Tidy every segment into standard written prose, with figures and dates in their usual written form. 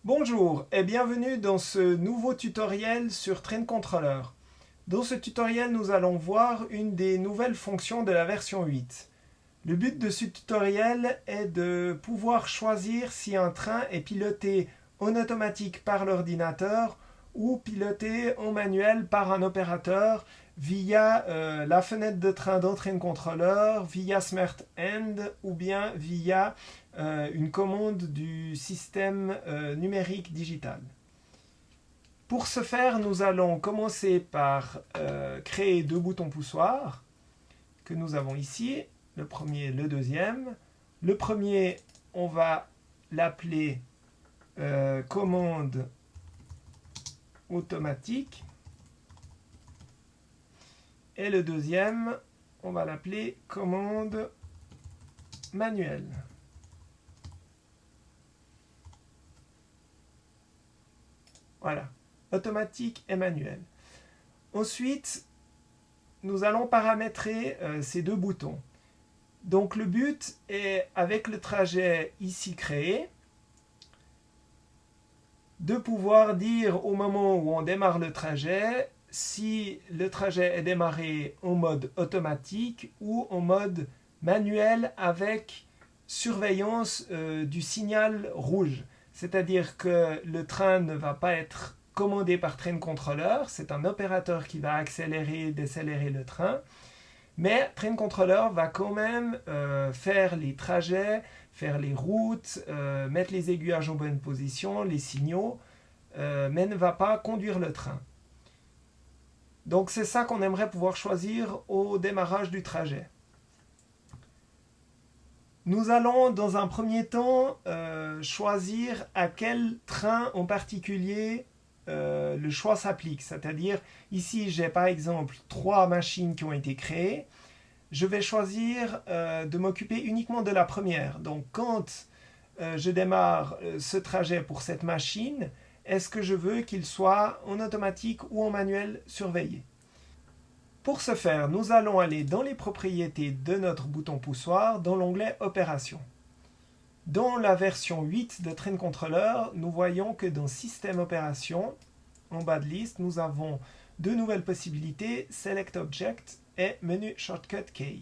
Bonjour et bienvenue dans ce nouveau tutoriel sur Train Controller. Dans ce tutoriel, nous allons voir une des nouvelles fonctions de la version 8. Le but de ce tutoriel est de pouvoir choisir si un train est piloté en automatique par l'ordinateur ou piloté en manuel par un opérateur via la fenêtre de train dans Train Controller, via Smart End ou bien via une commande du système numérique digital. Pour ce faire, nous allons commencer par créer deux boutons poussoirs que nous avons ici, le premier et le deuxième. Le premier, on va l'appeler commande automatique. Et le deuxième, on va l'appeler commande manuelle. Voilà, automatique et manuel. Ensuite, nous allons paramétrer ces deux boutons. Donc le but est, avec le trajet ici créé, de pouvoir dire au moment où on démarre le trajet, si le trajet est démarré en mode automatique ou en mode manuel avec surveillance du signal rouge. C'est-à-dire que le train ne va pas être commandé par Train Controller, c'est un opérateur qui va accélérer et décélérer le train, mais Train Controller va quand même faire les trajets, faire les routes, mettre les aiguillages en bonne position, les signaux, mais ne va pas conduire le train. Donc c'est ça qu'on aimerait pouvoir choisir au démarrage du trajet. Nous allons dans un premier temps choisir à quel train en particulier le choix s'applique. C'est-à-dire, ici j'ai par exemple 3 machines qui ont été créées. Je vais choisir de m'occuper uniquement de la première. Donc quand je démarre ce trajet pour cette machine, est-ce que je veux qu'il soit en automatique ou en manuel surveillé? Pour ce faire, nous allons aller dans les propriétés de notre bouton poussoir dans l'onglet Opérations. Dans la version 8 de Train Controller, nous voyons que dans Système Opérations, en bas de liste, nous avons deux nouvelles possibilités, Select Object et Menu Shortcut Key.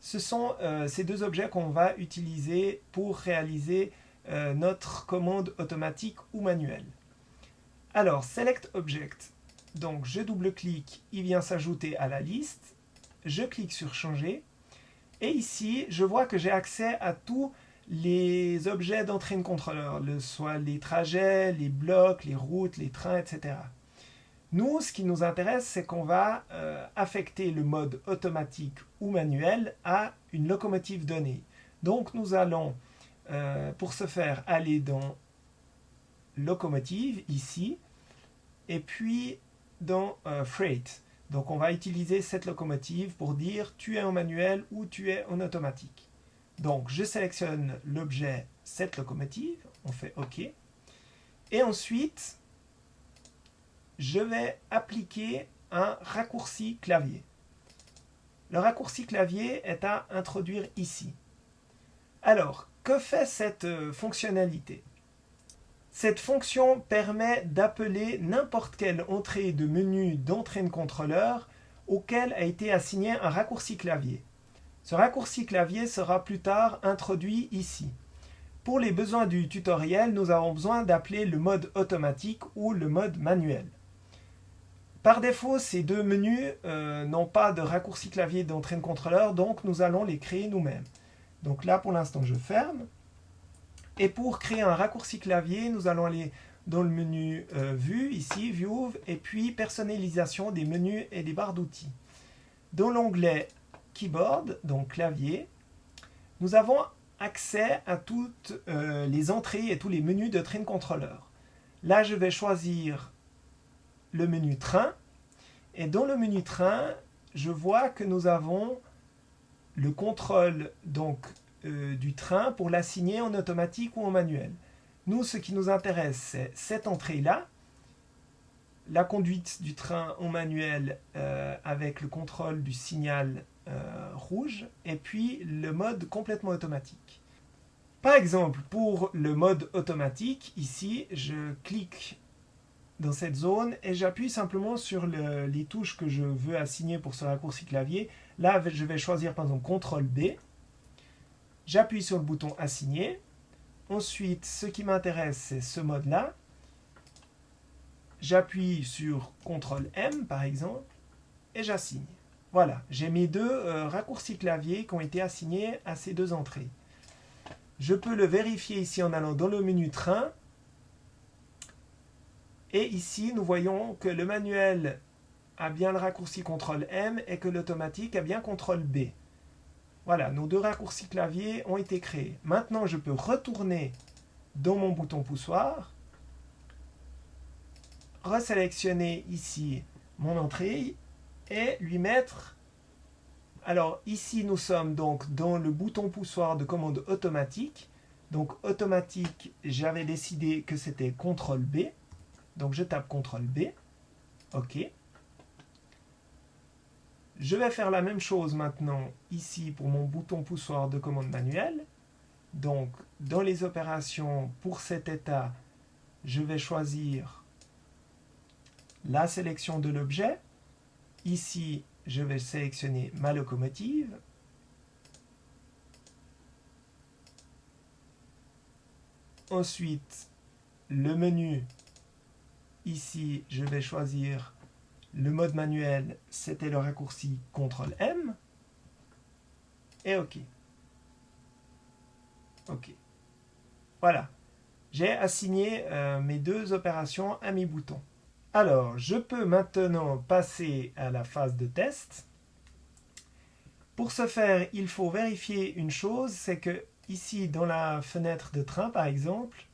Ce sont ces deux objets qu'on va utiliser pour réaliser notre commande automatique ou manuelle. Alors, Select Object. Donc, je double-clique, il vient s'ajouter à la liste. Je clique sur Changer. Et ici, je vois que j'ai accès à tous les objets dans Train Controller, soit les trajets, les blocs, les routes, les trains, etc. Nous, ce qui nous intéresse, c'est qu'on va affecter le mode automatique ou manuel à une locomotive donnée. Donc, nous allons, pour ce faire, aller dans Locomotive, ici, et puis dans Freight. Donc, on va utiliser cette locomotive pour dire tu es en manuel ou tu es en automatique. Donc, je sélectionne l'objet cette locomotive, on fait OK. Et ensuite, je vais appliquer un raccourci clavier. Le raccourci clavier est à introduire ici. Alors, que fait cette fonctionnalité? Cette fonction permet d'appeler n'importe quelle entrée de menu dans Train Controller auquel a été assigné un raccourci clavier. Ce raccourci clavier sera plus tard introduit ici. Pour les besoins du tutoriel, nous avons besoin d'appeler le mode automatique ou le mode manuel. Par défaut, ces deux menus n'ont pas de raccourci clavier dans Train Controller, donc nous allons les créer nous-mêmes. Donc là, pour l'instant, je ferme. Et pour créer un raccourci clavier, nous allons aller dans le menu Vue, ici, View, et puis Personnalisation des menus et des barres d'outils. Dans l'onglet Keyboard, donc clavier, nous avons accès à toutes les entrées et tous les menus de Train Controller. Là, je vais choisir le menu Train, et dans le menu Train, je vois que nous avons le contrôle donc du train pour l'assigner en automatique ou en manuel. Nous, ce qui nous intéresse, c'est cette entrée-là, la conduite du train en manuel avec le contrôle du signal rouge, et puis le mode complètement automatique. Par exemple, pour le mode automatique, ici, je clique dans cette zone et j'appuie simplement sur les touches que je veux assigner pour ce raccourci clavier. Là, je vais choisir par exemple CTRL B. J'appuie sur le bouton assigner. Ensuite, ce qui m'intéresse, c'est ce mode-là. J'appuie sur CTRL M par exemple et j'assigne. Voilà, j'ai mes deux raccourcis clavier qui ont été assignés à ces deux entrées. Je peux le vérifier ici en allant dans le menu train. Et ici, nous voyons que le manuel a bien le raccourci CTRL M et que l'automatique a bien CTRL B. Voilà, nos deux raccourcis clavier ont été créés. Maintenant, je peux retourner dans mon bouton poussoir, resélectionner ici mon entrée et lui mettre... Alors ici, nous sommes donc dans le bouton poussoir de commande automatique. Donc automatique, j'avais décidé que c'était CTRL B. Donc je tape CTRL B. OK. Je vais faire la même chose maintenant ici pour mon bouton poussoir de commande manuelle. Donc dans les opérations pour cet état, je vais choisir la sélection de l'objet. Ici, je vais sélectionner ma locomotive. Ensuite, le menu. Ici, je vais choisir le mode manuel, c'était le raccourci CTRL M. Et OK. OK. Voilà. J'ai assigné mes deux opérations à mes boutons. Alors, je peux maintenant passer à la phase de test. Pour ce faire, il faut vérifier une chose, c'est que ici, dans la fenêtre de train, par exemple,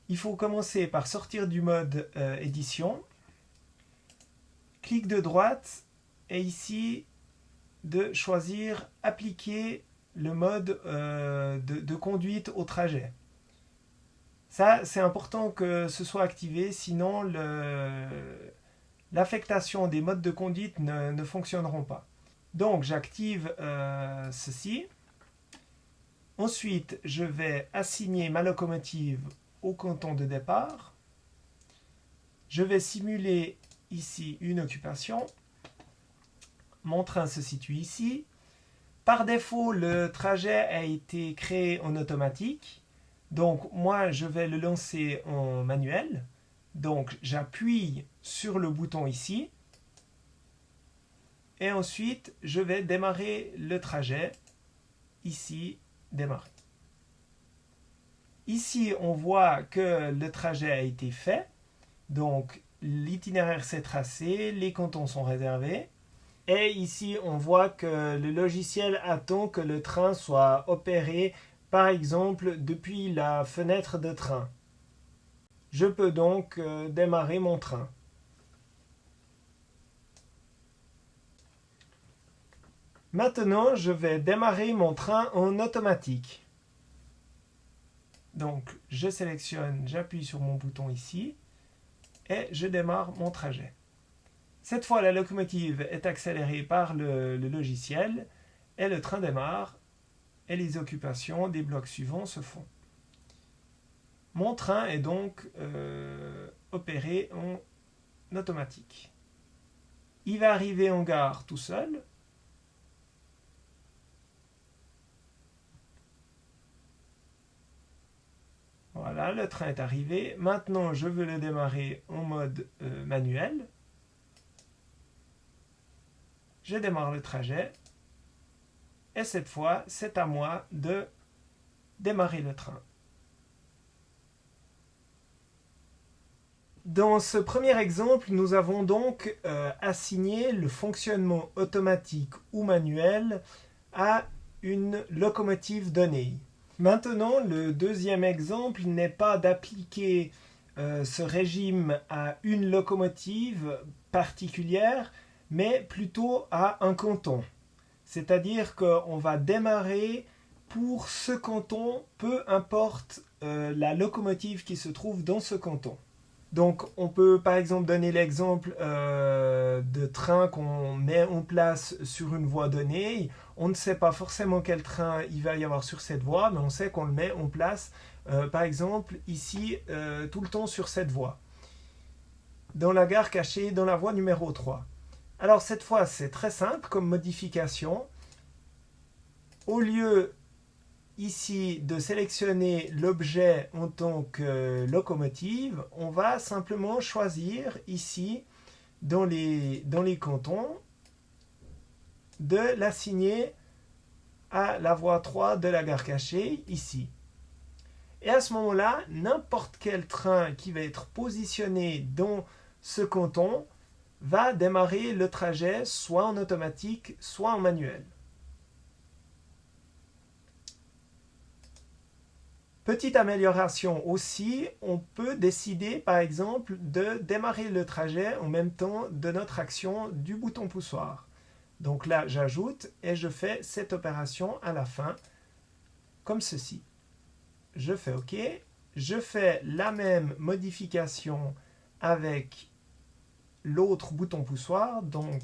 il faut commencer par sortir du mode édition, clic de droite, et ici, de choisir appliquer le mode de conduite au trajet. Ça, c'est important que ce soit activé, sinon l'affectation des modes de conduite ne fonctionneront pas. Donc, j'active ceci. Ensuite, je vais assigner ma locomotive au canton de départ. Je vais simuler ici une occupation. Mon train se situe ici. Par défaut, le trajet a été créé en automatique. Donc, moi, je vais le lancer en manuel. Donc, j'appuie sur le bouton ici. Et ensuite, je vais démarrer le trajet. Ici, démarrer. Ici, on voit que le trajet a été fait. Donc, l'itinéraire s'est tracé, les cantons sont réservés. Et ici, on voit que le logiciel attend que le train soit opéré, par exemple, depuis la fenêtre de train. Je peux donc démarrer mon train. Maintenant, je vais démarrer mon train en automatique. Donc, je sélectionne, j'appuie sur mon bouton ici et je démarre mon trajet. Cette fois, la locomotive est accélérée par le logiciel et le train démarre et les occupations des blocs suivants se font. Mon train est donc opéré en automatique. Il va arriver en gare tout seul. Voilà, le train est arrivé. Maintenant, je veux le démarrer en mode manuel. Je démarre le trajet. Et cette fois, c'est à moi de démarrer le train. Dans ce premier exemple, nous avons donc assigné le fonctionnement automatique ou manuel à une locomotive donnée. Maintenant, le deuxième exemple n'est pas d'appliquer ce régime à une locomotive particulière, mais plutôt à un canton. C'est-à-dire qu'on va démarrer pour ce canton, peu importe la locomotive qui se trouve dans ce canton. Donc, on peut par exemple donner l'exemple de train qu'on met en place sur une voie donnée. On ne sait pas forcément quel train il va y avoir sur cette voie, mais on sait qu'on le met en place, par exemple, ici, tout le temps sur cette voie. Dans la gare cachée, dans la voie numéro 3. Alors, cette fois, c'est très simple comme modification. Au lieu ici de sélectionner l'objet en tant que locomotive, on va simplement choisir ici dans les cantons de l'assigner à la voie 3 de la gare cachée ici. Et à ce moment-là, n'importe quel train qui va être positionné dans ce canton va démarrer le trajet soit en automatique, soit en manuel. Petite amélioration aussi, on peut décider par exemple de démarrer le trajet en même temps de notre action du bouton poussoir. Donc là, j'ajoute et je fais cette opération à la fin, comme ceci. Je fais OK. Je fais la même modification avec l'autre bouton poussoir. Donc,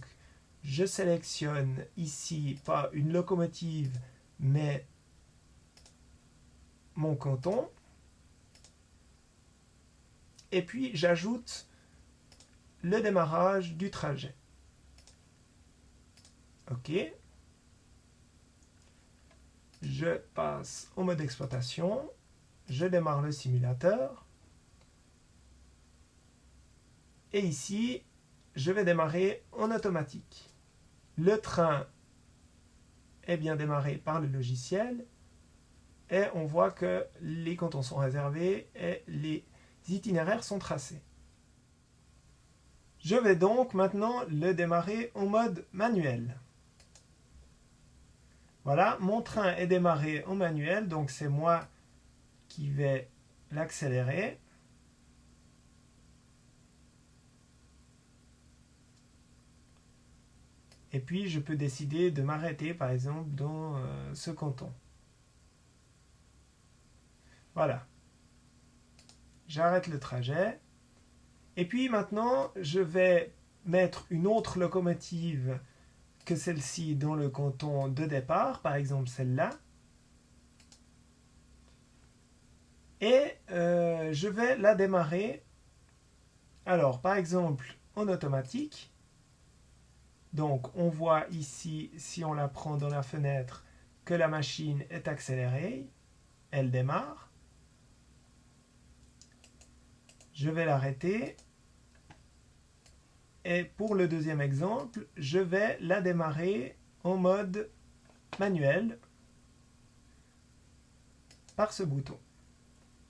je sélectionne ici pas une locomotive, mais mon canton. Et puis, j'ajoute le démarrage du trajet. OK. Je passe au mode exploitation. Je démarre le simulateur. Et ici, je vais démarrer en automatique. Le train est bien démarré par le logiciel. Et on voit que les cantons sont réservés et les itinéraires sont tracés. Je vais donc maintenant le démarrer en mode manuel. Voilà, mon train est démarré en manuel, donc c'est moi qui vais l'accélérer. Et puis je peux décider de m'arrêter par exemple dans ce canton. Voilà. J'arrête le trajet. Et puis maintenant, je vais mettre une autre locomotive que celle-ci dans le canton de départ, par exemple celle-là. Et je vais la démarrer. Alors, par exemple, en automatique. Donc, on voit ici, si on la prend dans la fenêtre, que la machine est accélérée. Elle démarre. Je vais l'arrêter. Et pour le deuxième exemple, je vais la démarrer en mode manuel par ce bouton.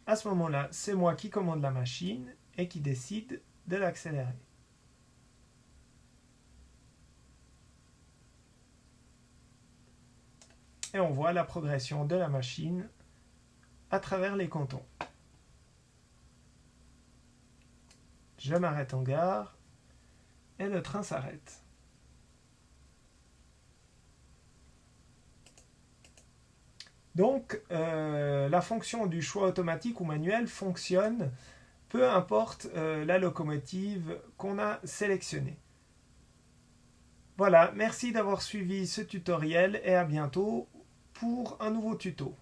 À ce moment-là, c'est moi qui commande la machine et qui décide de l'accélérer. Et on voit la progression de la machine à travers les cantons. Je m'arrête en gare et le train s'arrête. Donc, la fonction du choix automatique ou manuel fonctionne peu importe la locomotive qu'on a sélectionnée. Voilà, merci d'avoir suivi ce tutoriel et à bientôt pour un nouveau tuto.